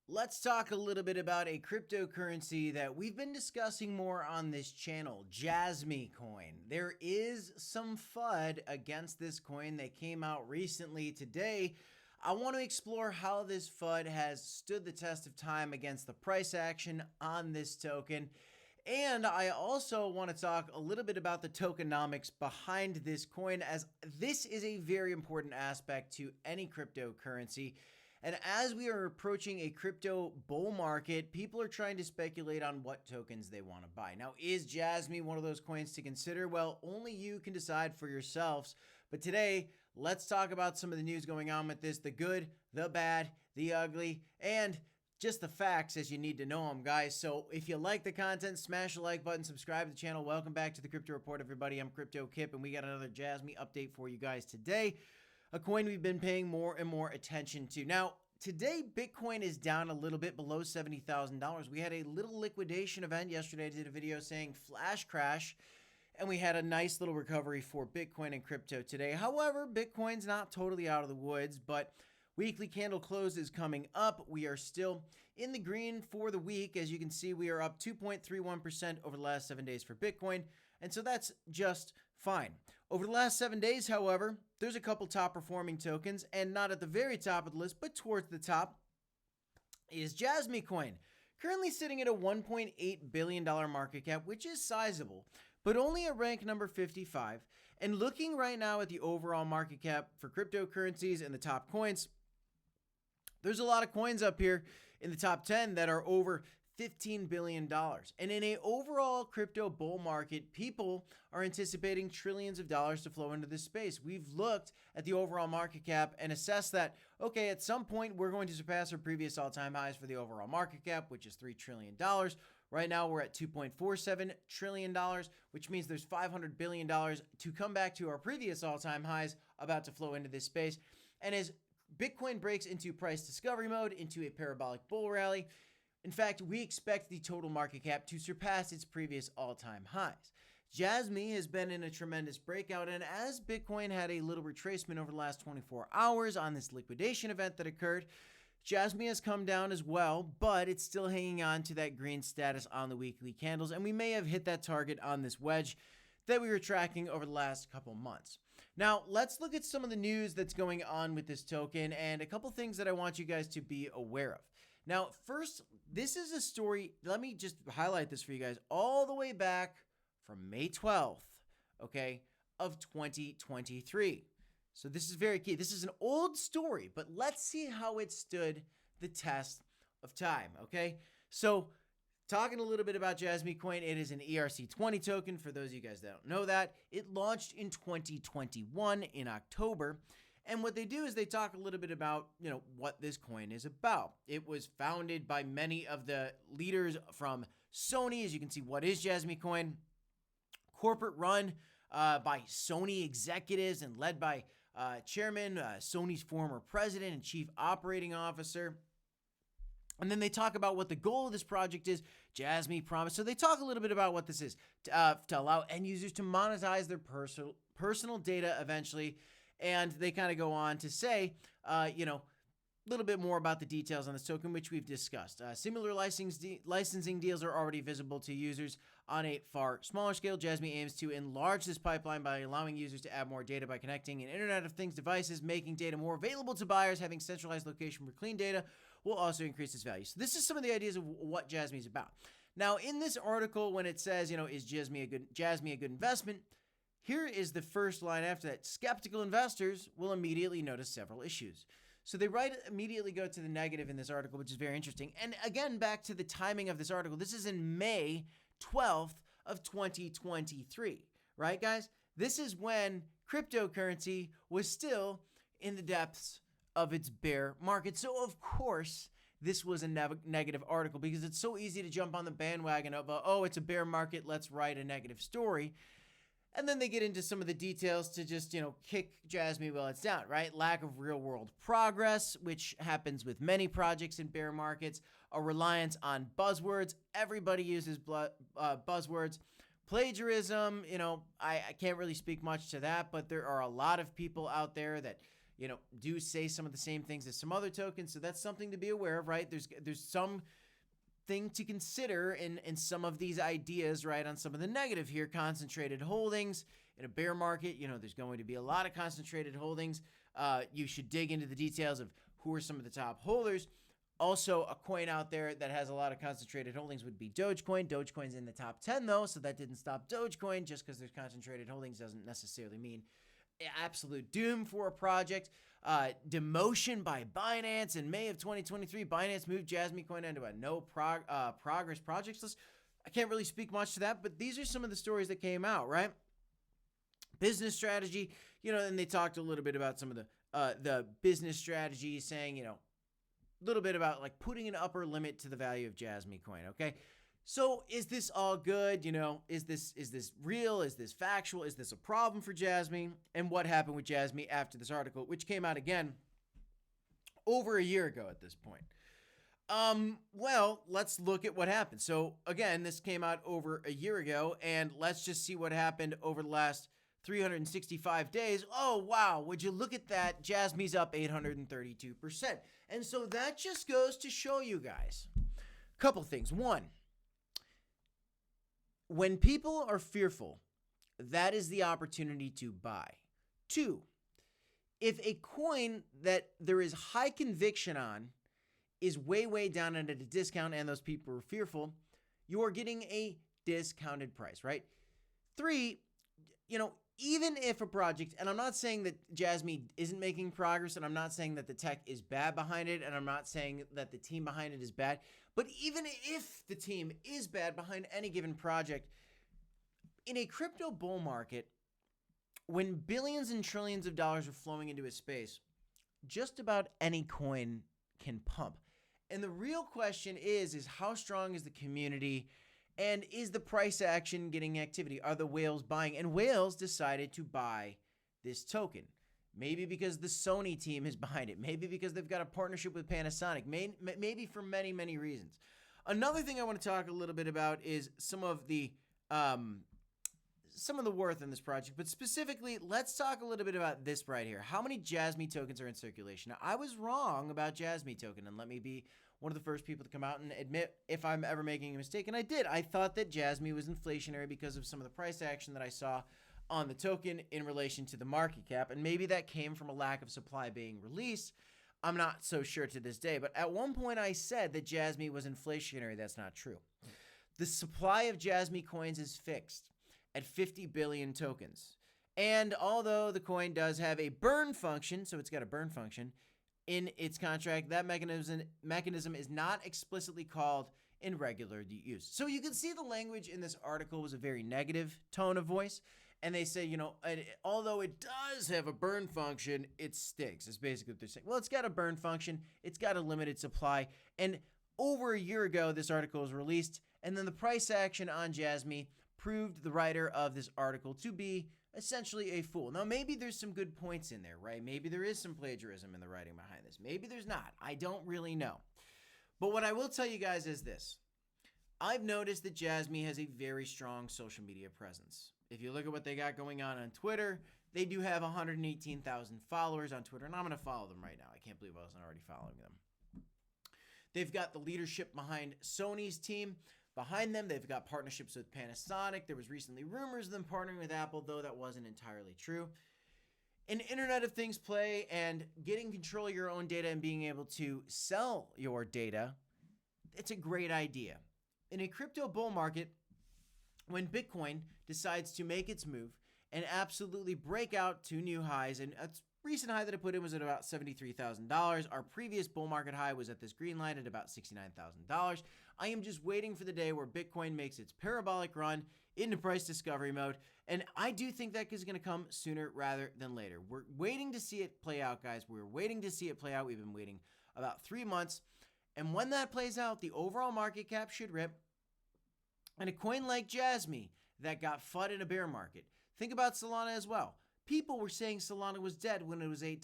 Let's talk a little bit about a cryptocurrency that we've been discussing more on this channel, Jasmy coin. There is some FUD against this coin that came out recently today. I want to explore how this FUD has stood the test of time against the price action on this token. And I also want to talk a little bit about the tokenomics behind this coin, as this is a very important aspect to any cryptocurrency. And as we are approaching a crypto bull market, people are trying to speculate on what tokens they want to buy. Now, is Jasmy one of those coins to consider? Well, only you can decide for yourselves. But today, let's talk about some of the news going on with this, the good, the bad, the ugly, and just the facts as you need to know them, guys. So if you like the content, smash the like button, subscribe to the channel. Welcome back to the Crypto Report, everybody. I'm Crypto Kip, and we got another Jasmy update for you guys today. A coin we've been paying more and more attention to. Now, today, Bitcoin is down a little bit below $70,000. We had a little liquidation event yesterday. I did a video saying flash crash, and we had a nice little recovery for Bitcoin and crypto today. However, Bitcoin's not totally out of the woods, but weekly candle close is coming up. We are still in the green for the week. As you can see, we are up 2.31% over the last 7 days for Bitcoin, and so that's just fine. Over the last 7 days, however, there's a couple top performing tokens, and not at the very top of the list, but towards the top is Jasmy coin, currently sitting at a $1.8 billion market cap, which is sizable, but only at rank number 55. And looking right now at the overall market cap for cryptocurrencies and the top coins, there's a lot of coins up here in the top 10 that are over $15 billion. And in an overall crypto bull market, people are anticipating trillions of dollars to flow into this space. We've looked at the overall market cap and assessed that, okay, at some point we're going to surpass our previous all-time highs for the overall market cap, which is $3 trillion. Right now we're at $2.47 trillion, which means there's $500 billion to come back to our previous all-time highs about to flow into this space. And as Bitcoin breaks into price discovery mode, into a parabolic bull rally, in fact, we expect the total market cap to surpass its previous all-time highs. Jasmy has been in a tremendous breakout, and as Bitcoin had a little retracement over the last 24 hours on this liquidation event that occurred, Jasmy has come down as well, but it's still hanging on to that green status on the weekly candles, and we may have hit that target on this wedge that we were tracking over the last couple months. Now, let's look at some of the news that's going on with this token and a couple things that I want you guys to be aware of. Now, first, this is a story, let me just highlight this for you guys, all the way back from May 12th, okay, of 2023. So this is very key. This is an old story, but let's see how it stood the test of time, okay? So talking a little bit about Jasmy coin, it is an ERC20 token. For those of you guys that don't know that, it launched in 2021 in October. And what they do is they talk a little bit about, what this coin is about. It was founded by many of the leaders from Sony. As you can see, what is Jasmy coin? Corporate run by Sony executives and led by chairman, Sony's former president and chief operating officer. And then they talk about what the goal of this project is, Jasmy Promise. So they talk a little bit about what this is to allow end users to monetize their personal data eventually. And they kind of go on to say, a little bit more about the details on this token, which we've discussed. Similar licensing deals are already visible to users on a far smaller scale. Jasmy aims to enlarge this pipeline by allowing users to add more data by connecting an Internet of Things devices, making data more available to buyers. Having centralized location for clean data will also increase its value. So this is some of the ideas of what Jasmy is about. Now, in this article, when it says, is Jasmy a good investment? Here is the first line after that. Skeptical investors will immediately notice several issues. So they immediately go to the negative in this article, which is very interesting. And again, back to the timing of this article. This is in May 12th of 2023, right, guys? This is when cryptocurrency was still in the depths of its bear market. So, of course, this was a negative article because it's so easy to jump on the bandwagon of, it's a bear market, let's write a negative story. And then they get into some of the details to just, kick Jasmy while it's down, right? Lack of real world progress, which happens with many projects in bear markets, a reliance on buzzwords. Everybody uses buzzwords. Plagiarism, I can't really speak much to that, but there are a lot of people out there that, do say some of the same things as some other tokens. So that's something to be aware of, right? There's some thing to consider in some of these ideas, right? On some of the negative here, concentrated holdings in a bear market, there's going to be a lot of concentrated holdings. You should dig into the details of who are some of the top holders. Also, a coin out there that has a lot of concentrated holdings would be Dogecoin. Dogecoin's in the top 10 though, so that didn't stop Dogecoin. Just because there's concentrated holdings doesn't necessarily mean absolute doom for a project. Demotion by Binance in May of 2023. Binance moved Jasmy coin into a no progress projects list. I can't really speak much to that, but these are some of the stories that came out, right? Business strategy, and they talked a little bit about some of the business strategy, saying, a little bit about like putting an upper limit to the value of Jasmy coin. Okay. So is this all good? Is this real? Is this factual? Is this a problem for Jasmy? And what happened with Jasmy after this article, which came out again over a year ago at this point? Well, let's look at what happened. So again, this came out over a year ago, and let's just see what happened over the last 365 days. Oh, wow. Would you look at that? Jasmy's up 832%. And so that just goes to show you guys a couple things. One, when people are fearful, that is the opportunity to buy. Two, if a coin that there is high conviction on is way, way down at a discount and those people are fearful, you are getting a discounted price, right? Three, even if a project, and I'm not saying that Jasmy isn't making progress, and I'm not saying that the tech is bad behind it, and I'm not saying that the team behind it is bad, but even if the team is bad behind any given project, in a crypto bull market, when billions and trillions of dollars are flowing into a space, just about any coin can pump. And the real question is how strong is the community? And is the price action getting activity? Are the whales buying? And whales decided to buy this token. Maybe because the Sony team is behind it. Maybe because they've got a partnership with Panasonic. Maybe for many, many reasons. Another thing I want to talk a little bit about is some of the worth in this project. But specifically, let's talk a little bit about this right here. How many Jasmy tokens are in circulation? Now, I was wrong about Jasmy token, and let me be one of the first people to come out and admit if I'm ever making a mistake. And I did. I thought that Jasmy was inflationary because of some of the price action that I saw on the token in relation to the market cap. And maybe that came from a lack of supply being released. I'm not so sure to this day. But at one point I said that Jasmy was inflationary. That's not true. The supply of Jasmy coins is fixed at 50 billion tokens. And although the coin does have a burn function, so it's got a burn function, in its contract, that mechanism is not explicitly called in regular use. So you can see the language in this article was a very negative tone of voice. And they say, although it does have a burn function, it stinks. It's basically what they're saying. Well, it's got a burn function. It's got a limited supply. And over a year ago, this article was released. And then the price action on Jasmy proved the writer of this article to be essentially a fool. Now, maybe there's some good points in there, right? Maybe there is some plagiarism in the writing behind this. Maybe there's not. I don't really know. But what I will tell you guys is this. I've noticed that Jasmy has a very strong social media presence. If you look at what they got going on Twitter, they do have 118,000 followers on Twitter, and I'm going to follow them right now. I can't believe I wasn't already following them. They've got the leadership behind Sony's team. Behind them, they've got partnerships with Panasonic. There was recently rumors of them partnering with Apple, though that wasn't entirely true. An Internet of Things play and getting control of your own data and being able to sell your data, it's a great idea. In a crypto bull market, when Bitcoin decides to make its move and absolutely break out to new highs, and a recent high that I put in was at about $73,000. Our previous bull market high was at this green line at about $69,000. I am just waiting for the day where Bitcoin makes its parabolic run into price discovery mode, and I do think that is going to come sooner rather than later. We're waiting to see it play out, guys. We're waiting to see it play out. We've been waiting about 3 months, and when that plays out, the overall market cap should rip. And a coin like Jasmy that got FUD in a bear market. Think about Solana as well. People were saying Solana was dead when it was $8.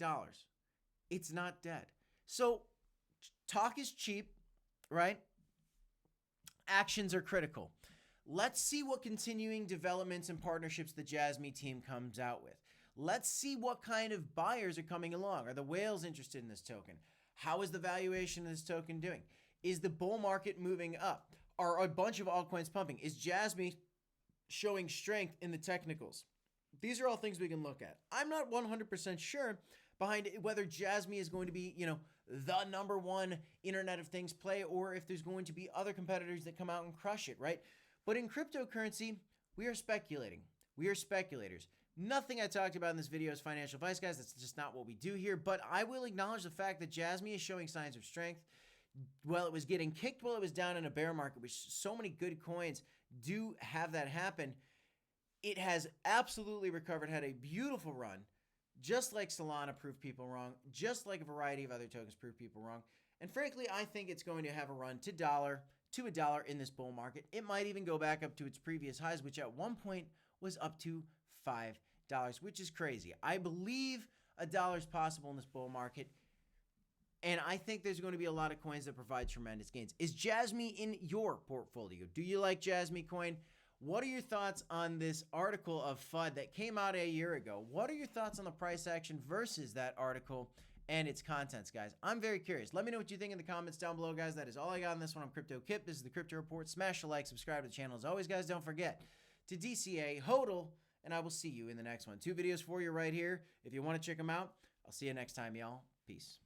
It's not dead. So talk is cheap, right? Actions are critical. Let's see what continuing developments and partnerships the Jasmy team comes out with. Let's see what kind of buyers are coming along. Are the whales interested in this token? How is the valuation of this token doing? Is the bull market moving up? Are a bunch of altcoins pumping? Is Jasmy showing strength in the technicals? These are all things we can look at. I'm not 100% sure behind whether Jasmy is going to be, the number one Internet of Things play, or if there's going to be other competitors that come out and crush it, right? But in cryptocurrency, we are speculating. We are speculators. Nothing I talked about in this video is financial advice, guys. That's just not what we do here. But I will acknowledge the fact that Jasmy is showing signs of strength. Well, it was getting kicked while it was down in a bear market, which so many good coins do have that happen. It has absolutely recovered, had a beautiful run, just like Solana proved people wrong, just like a variety of other tokens proved people wrong. And frankly, I think it's going to have a run to a dollar in this bull market. It might even go back up to its previous highs, which at one point was up to $5, which is crazy. I believe a dollar is possible in this bull market. And I think there's going to be a lot of coins that provide tremendous gains. Is Jasmy in your portfolio? Do you like Jasmy coin? What are your thoughts on this article of FUD that came out a year ago? What are your thoughts on the price action versus that article and its contents, guys? I'm very curious. Let me know what you think in the comments down below, guys. That is all I got on this one. I'm Crypto Kip. This is the Crypto Report. Smash the like, subscribe to the channel. As always, guys, don't forget to DCA, HODL, and I will see you in the next one. 2 videos for you right here. If you want to check them out, I'll see you next time, y'all. Peace.